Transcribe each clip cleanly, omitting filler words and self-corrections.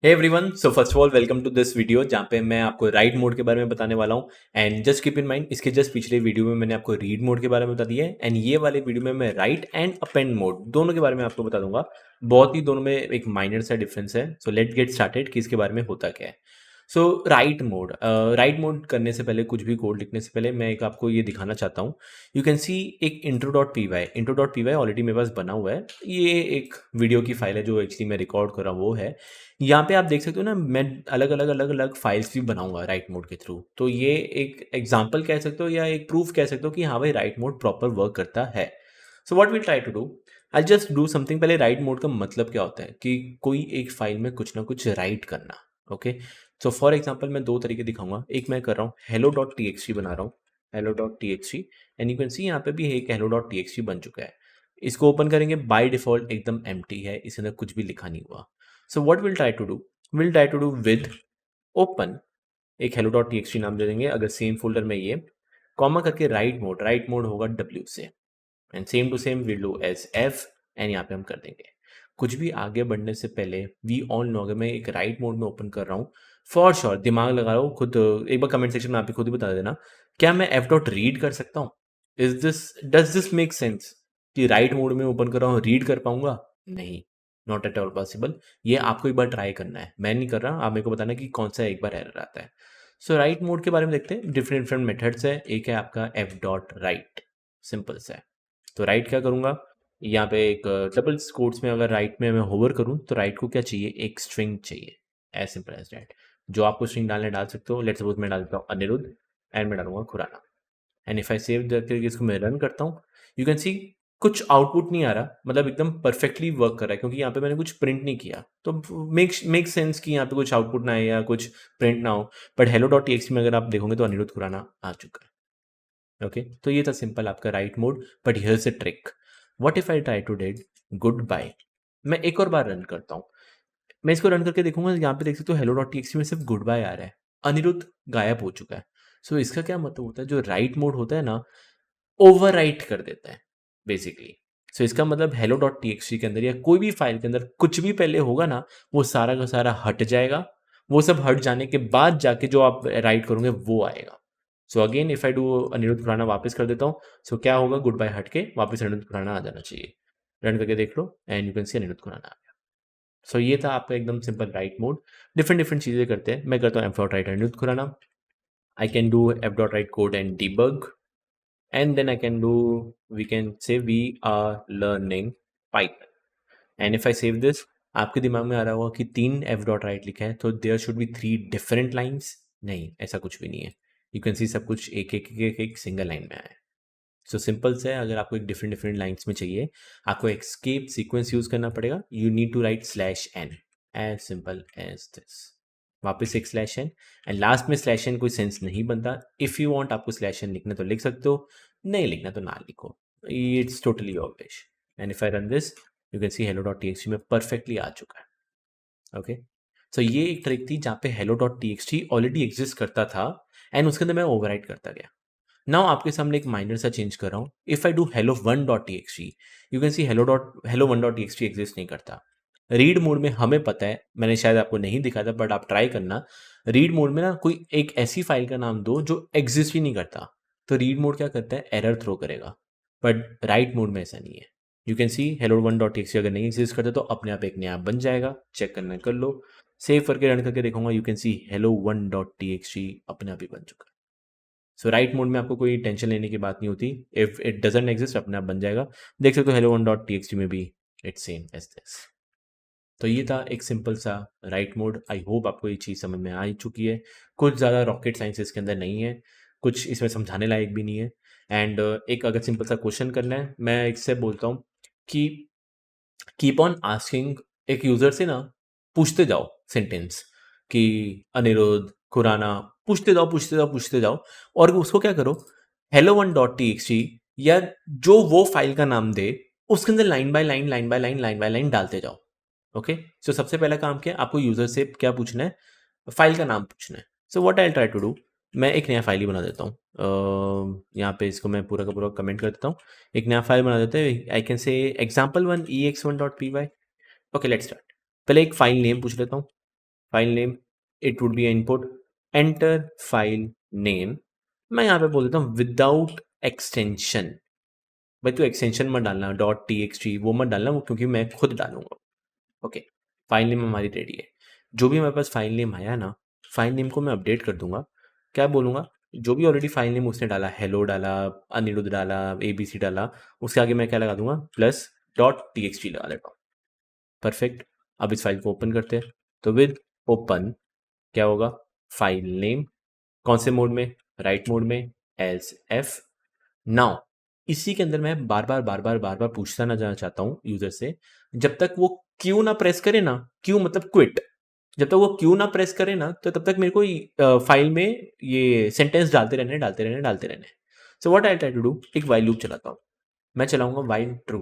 Hey everyone, so first of all welcome to this video जहाँ पे मैं आपको राइट मोड के बारे में बताने वाला हूँ। And just keep in mind, इसके जस्ट पिछले वीडियो में मैंने आपको रीड मोड के बारे में बता दिया है। एंड ये वाले वीडियो में मैं राइट एंड अपेंड मोड दोनों के बारे में आपको बता दूंगा। बहुत ही दोनों में एक माइनर सा डिफरेंस है। सो लेट गेट स्टार्टेड कि इसके बारे में होता क्या है। सो राइट मोड करने से पहले, कुछ भी कोड लिखने से पहले मैं एक आपको ये दिखाना चाहता हूँ। यू कैन सी एक intro dot P Y already मेरे पास बना हुआ है। ये एक वीडियो की फाइल है जो एक्चुअली मैं रिकॉर्ड कर रहा हूँ, वो है। यहाँ पे आप देख सकते हो ना, मैं अलग अलग फाइल्स भी बनाऊंगा राइट मोड के थ्रू। तो ये एक एग्जांपल कह सकते हो या एक प्रूफ कह सकते हो कि हाँ भाई, राइट मोड प्रॉपर वर्क करता है। So what will try to do, I just do something. पहले राइट मोड का मतलब क्या होता है कि कोई एक फाइल में कुछ ना कुछ राइट करना। ओके, सो फॉर एग्जाम्पल मैं दो तरीके दिखाऊंगा। एक मैं कर रहा हूँ hello dot T X T बना रहा हूँ, hello dot T X T. And you can सी यहाँ पे भी एक hello dot T X T बन चुका है। इसको ओपन करेंगे, बाय डिफॉल्ट एकदम एम्प्टी है, इसके अंदर कुछ भी लिखा नहीं हुआ। So what will try to do, will try to do with open, एक hello dot T X T नाम दे देंगे अगर सेम फोल्डर में ये, कॉमा करके राइट मोड होगा डब्ल्यू से। And same to same will do as F. And यहाँ पे हम कर देंगे। कुछ भी आगे बढ़ने से पहले वी ऑल नो, अगर मैं एक राइट मोड में ओपन कर रहा हूँ, फॉर श्योर दिमाग लगा रहा हूँ खुद। एक बार कमेंट सेक्शन में आप ही खुद ही बता देना, क्या मैं एफ डॉट रीड कर सकता हूँ? Is this does this make sense कि राइट मोड में ओपन कर रहा हूँ, रीड कर पाऊंगा? नहीं, नॉट एट ऑल पॉसिबल। ये आपको एक बार ट्राई करना है, मैं नहीं कर रहा, आप मेरे को बताना कि कौन सा एक बार एरर आता है। सो राइट मोड के बारे में देखते हैं। डिफरेंट डिफरेंट मेथड्स है। एक है आपका एफ डॉट राइट, सिंपल सा है। तो राइट क्या करूँगा, यहाँ पे एक डबल कोट्स में अगर राइट में मैं होवर करूँ तो राइट को क्या चाहिए, एक स्ट्रिंग चाहिए। As simple as that. जो आपको स्ट्रिंग डालने डाल सकते हो। लेट्स सपोज मैं डाल देता हूँ अनिरुद्ध, एंड मैं डालूंगा Khurana. And if I save करके इसको मैं रन करता हूँ, यू कैन सी कुछ आउटपुट नहीं आ रहा, मतलब एकदम परफेक्टली वर्क कर रहा है क्योंकि यहाँ पे मैंने कुछ प्रिंट नहीं किया। तो मेक सेंस कि यहाँ पे कुछ आउटपुट ना आए या कुछ प्रिंट ना हो। बट हेलो डॉट टी में अगर आप देखोगे तो अनिरुद्ध खुराना आ चुका है। ओके, तो ये था सिंपल आपका write mode. But here's a trick, what if I try to date goodbye. मैं एक और बार रन करता हूँ। मैं इसको रन करके देखूंगा, यहाँ पे देख सकते हो हेलो डॉट टी में सिर्फ गुड बाय आ रहा है, अनिरुद्ध गायब हो चुका है। सो इसका क्या मतलब होता है, जो राइट मोड होता है ना, ओवर राइट कर देता है बेसिकली। सो इसका मतलब हेलो डॉट टी के अंदर या कोई भी फाइल के अंदर कुछ भी पहले होगा ना, वो सारा का सारा हट जाएगा। वो सब हट जाने के बाद जाके जो आप राइट करोगे वो आएगा। So again if I do Anirudh Khurana वापस कर देता हूँ, सो क्या होगा, गुड बाय हट के वापस अनिरुद्ध खुराना आ जाना चाहिए। रन करके देख लो and you can see Anirudh Khurana आ गया। सो ये था आपका एकदम simple write mode. Different different चीज़ें करते हैं। मैं करता हूँ F dot write Anirudh Khurana, I can do F dot write code and debug, and then I can do, we can say we are learning Python. And if I save this, आपके दिमाग में आ रहा होगा कि 3 एफ डॉट राइट लिखा है तो there should be 3 different lines. नहीं, ऐसा कुछ भी नहीं है। यू कैन सी सब कुछ एक एक एक एक, एक सिंगल लाइन में आया है। सो सिंपल से, अगर आपको एक डिफरेंट डिफरेंट लाइन्स में चाहिए, आपको एस्केप सीक्वेंस यूज करना पड़ेगा। You need to write slash n, as simple as this. वापस एक स्लैश एन, एंड लास्ट में स्लैश एन कोई सेंस नहीं बनता। इफ़ यू वांट आपको स्लैश एन लिखना तो लिख सकते हो, नहीं लिखना तो ना लिखो। It's totally your wish. And if I run this, you can C hello dot T में परफेक्टली आ चुका है। ओके, सो ये एक ट्रिक थी जहाँ पे hello dot T already exist करता था एंड उसके अंदर मैं ओवरराइट करता गया। नाउ आपके सामने एक माइनर सा चेंज कर रहा हूँ। If I do hello one dot T X T, you can C hello one dot T X T exist नहीं करता। रीड मोड में हमें पता है, मैंने शायद आपको नहीं दिखाया था बट आप ट्राई करना। रीड मोड में ना कोई एक ऐसी फाइल का नाम दो जो एग्जिस्ट ही नहीं करता, तो रीड मोड क्या करता है, एरर थ्रो करेगा। बट राइट मोड में ऐसा नहीं है। You can C hello one dot T X T अगर नहीं एग्जिस्ट करता तो अपने आप एक नया बन जाएगा। चेक करना कर लो, सेव करके रन करके देखूंगा, you can C hello one dot T X T अपने आप ही बन चुका है। सो राइट मोड में आपको कोई टेंशन लेने की बात नहीं होती। इफ इट डजेंट एग्जिस्ट अपने आप बन जाएगा। देख सकते हो हेलो वन डॉट टी में भी इट्स सेम एज दिस। तो ये था एक सिंपल सा राइट मोड। आई होप आपको ये चीज़ समझ में आ ही चुकी है। कुछ ज़्यादा रॉकेट साइंस इसके अंदर नहीं है, कुछ इसमें समझाने लायक भी नहीं है। एंड एक अगर सिंपल सा क्वेश्चन करना है, मैं इससे बोलता हूँ कि कीप ऑन आस्किंग। एक यूजर से ना पूछते जाओ सेंटेंस कि अनिरुद्ध खुराना, पूछते जाओ पूछते जाओ पूछते जाओ। और उसको क्या करो, hello one dot T X T या जो वो फाइल का नाम दे, उसके अंदर line by line line by line line by line डालते जाओ। ओके, सो सबसे पहला काम क्या है, आपको यूजर से क्या पूछना है, फाइल का नाम पूछना है। So what I try to do, मैं एक नया फाइल ही बना देता हूँ। यहाँ पे इसको मैं पूरा का पूरा कमेंट कर देता हूँ। एक नया फाइल बना देते हैं, I can say example1 ex1.py। Okay, let's start. पहले एक फाइल नेम पूछ लेता हूँ। File name, it would be input, enter file name. मैं यहाँ पे बोल देता हूँ विदाउट एक्सटेंशन। भाई तू एक्सटेंशन मत डालना, डॉट टी एक्स टी वो मत डालना, वो क्योंकि मैं खुद डालूंगा। ओके, फाइल नेम हमारी रेडी है। जो भी हमारे पास फाइल नेम आया ना, फाइल नेम को मैं अपडेट कर दूंगा। क्या बोलूँगा, जो भी ऑलरेडी फाइल नेम उसने डाला, हेलो डाला, अनिरुद्ध डाला, ABC डाला, उसके आगे मैं क्या लगा दूंगा, प्लस डॉट TXT लगा देता हूँ। परफेक्ट। अब इस फाइल को ओपन करते हैं। तो विद ओपन क्या होगा, फाइल नेम कौन से मोड में, राइट मोड में, एज एफ। नाउ इसी के अंदर मैं बार बार पूछता ना जाना चाहता हूँ यूजर से, जब तक वो क्यू ना प्रेस करे ना, क्यू मतलब क्विट, जब तक वो क्यू ना प्रेस करे ना, तो तब तक मेरे को फाइल में ये सेंटेंस डालते रहने। So what I try to do, एक वाइल लूप चलाता हूँ। मैं चलाऊंगा वाइल ट्रू।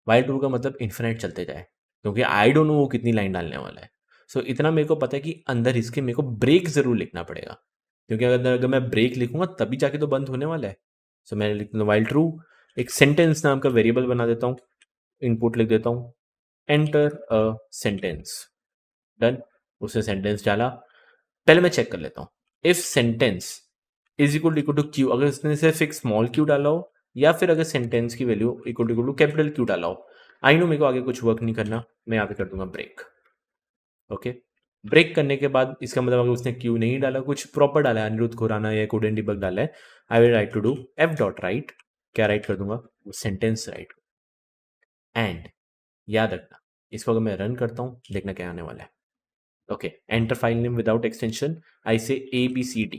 वाइल ट्रू का मतलब इन्फिनाइट चलते जाए, क्योंकि आई डोंट नो वो कितनी लाइन डालने वाला है। सो इतना मेरे को पता है कि अंदर इसके मेरे को ब्रेक जरूर लिखना पड़ेगा, क्योंकि अगर मैं ब्रेक लिखूंगा तभी जाके तो बंद होने वाला है। सो मैं लिख दूँ वाइल ट्रू, एक सेंटेंस नाम का वेरिएबल बना देता हूँ, इनपुट लिख देता हूँ, एंटर अ सेंटेंस। डन, उसने सेंटेंस डाला। पहले मैं चेक कर लेता हूँ if sentence is equal to Q, अगर इसने सिर्फ एक स्मॉल क्यू डाला हो, या फिर अगर सेंटेंस की value equal to capital Q डाला हो। आई नो मेरे को आगे कुछ वर्क नहीं करना, मैं यहाँ पे कर दूंगा ब्रेक। ओके, ब्रेक करने के बाद इसका मतलब अगर उसने क्यू नहीं डाला, कुछ प्रॉपर डाला है, अनिरुद्ध खुराना या कोडेन डिबग डाला है, I will write to do F dot write. क्या राइट कर दूंगा, सेंटेंस राइट। एंड याद रखना, इसको अगर मैं रन करता हूँ, देखना क्या आने वाला है। Okay, enter file name without extension, I say ABCD,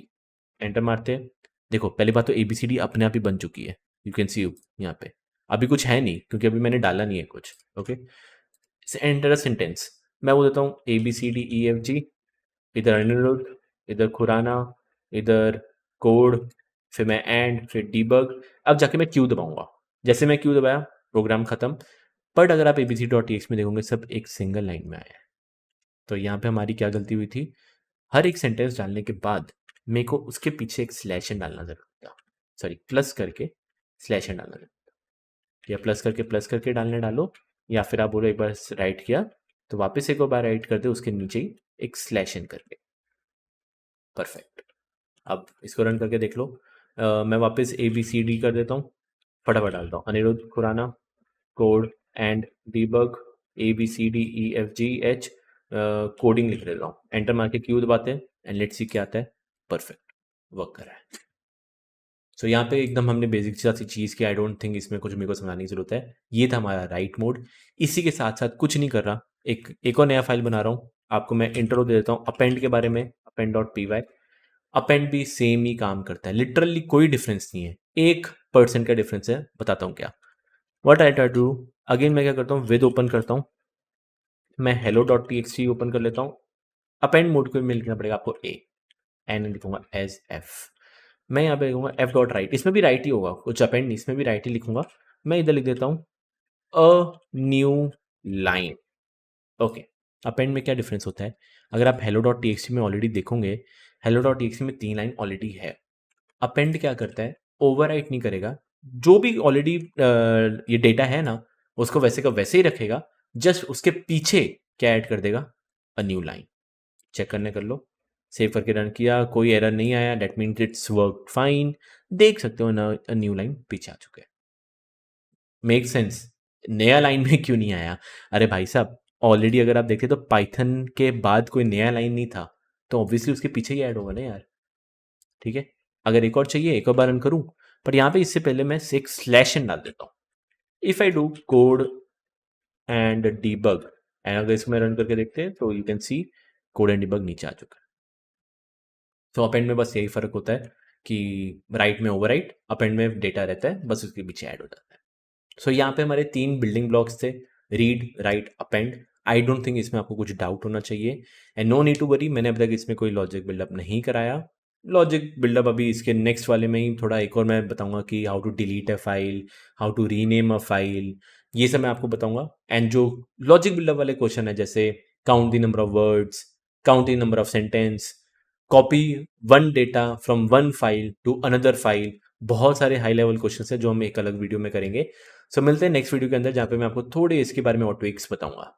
enter मारते हैं। देखो पहली बात तो ABCD अपने आप ही बन चुकी है, यू कैन सी यहाँ पे अभी कुछ है नहीं, क्योंकि अभी मैंने डाला नहीं है कुछ। ओके, एंटर अ सेंटेंस, मैं बोल देता हूँ ABCDEFG, इधर अनिरुद्ध, इधर खुराना, इधर कोड, फिर मैं एंड, फिर डीबग। अब जाके मैं क्यू दबाऊंगा, जैसे मैं क्यू दबाया प्रोग्राम खत्म। बट अगर आप abc.txt में देखोगे सब एक सिंगल लाइन में आया है। तो यहाँ पे हमारी क्या गलती हुई थी, हर एक सेंटेंस डालने के बाद मेरे को उसके पीछे एक स्लैश एन डालना जरूरी था, सॉरी प्लस करके स्लैश एन डालना जरूरी था, या प्लस करके डालने डालो, या फिर आप बोलो एक बार राइट किया तो वापस एक बार राइट कर दे, उसके नीचे ही एक स्लैश एन करके। परफेक्ट। अब इसको रन करके देख लो। मैं वापस ABCD कर देता हूँ, फटाफट डालता हूँ, Anirudh Khurana, code and debug, ABCDEFGH, coding लिख देता हूँ, एंटर मार के क्यू दबाते हैं, एंड लेट्स सी क्या आता है। परफेक्ट, वर्क कर रहा है। सो यहाँ पे एकदम हमने बेसिक सी चीज़ की, आई डोंट थिंक इसमें कुछ मेरे को समझाने की जरूरत है। ये था हमारा राइट मोड। इसी के साथ साथ कुछ नहीं कर रहा, एक और नया फाइल बना रहा हूँ, आपको मैं इंट्रो दे देता हूँ अपेंड के बारे में, append.py। अपेंड भी सेम ही काम करता है, लिटरली कोई डिफरेंस नहीं है, 1% का डिफरेंस है। बताता हूँ क्या। What I try to do, again मैं क्या करता हूँ, विद ओपन करता हूँ, मैं hello.txt ओपन कर लेता हूँ। अपेंड मोड को में लिखना पड़ेगा आपको एन लिखूंगा एज एफ। मैं यहाँ पे लिखूंगा एफ डॉट राइट, इसमें भी राइट ही होगा, कुछ अपेंड नहीं, इसमें भी राइट ही लिखूंगा। मैं इधर लिख देता हूँ a new line. Okay, append में क्या डिफरेंस होता है, अगर आप hello.txt में ऑलरेडी देखोगे, hello.txt में 3 लाइन ऑलरेडी है। अपेंड क्या करता है, ओवरराइट नहीं करेगा, जो भी ऑलरेडी ये डेटा है ना, उसको वैसे का वैसे ही रखेगा, जस्ट उसके पीछे क्या ऐड कर देगा, अ न्यू लाइन। चेक करने कर लो, सेव करके रन किया, कोई एरर नहीं आया, that means it's work fine. देख सकते हो ना, अ न्यू लाइन पीछे आ चुके हैं। मेक सेंस, नया लाइन में क्यों नहीं आया, अरे भाई साहब ऑलरेडी अगर आप देखें तो पाइथन के बाद कोई नया लाइन नहीं था, तो ऑब्वियसली उसके पीछे ही ऐड होगा ना यार। ठीक है, अगर एक और चाहिए एक और बार रन करूं, पर यहाँ पे इससे पहले मैं एक स्लैश एन डाल देता हूँ। If I do code and debug, and अगर इसको मैं रन करके देखते हैं तो you can see code and debug नीचे आ चुका है। तो अपेंड में बस यही फर्क होता है कि राइट में ओवरराइट, अपेंड में डेटा रहता है बस उसके पीछे ऐड हो जाता है। सो यहाँ पे हमारे 3 बिल्डिंग ब्लॉक्स थे, read write append. I don't think इसमें आपको कुछ डाउट होना चाहिए, and no need to worry, मैंने अभी तक इसमें कोई लॉजिक बिल्डअप नहीं कराया। लॉजिक बिल्डअप अभी इसके नेक्स्ट वाले में ही थोड़ा एक और मैं बताऊंगा कि how to delete a file, how to rename a file, ये सब मैं आपको बताऊंगा। एंड जो लॉजिक बिल्डअप वाले क्वेश्चन है, जैसे count the number of words, count the number of sentence, copy one data from one file to another file, बहुत सारे हाई लेवल क्वेश्चन है जो हम एक अलग वीडियो में करेंगे। सो मिलते हैं नेक्स्ट वीडियो के अंदर, जहाँ पे मैं आपको थोड़े इसके बारे में और ट्विक्स बताऊंगा।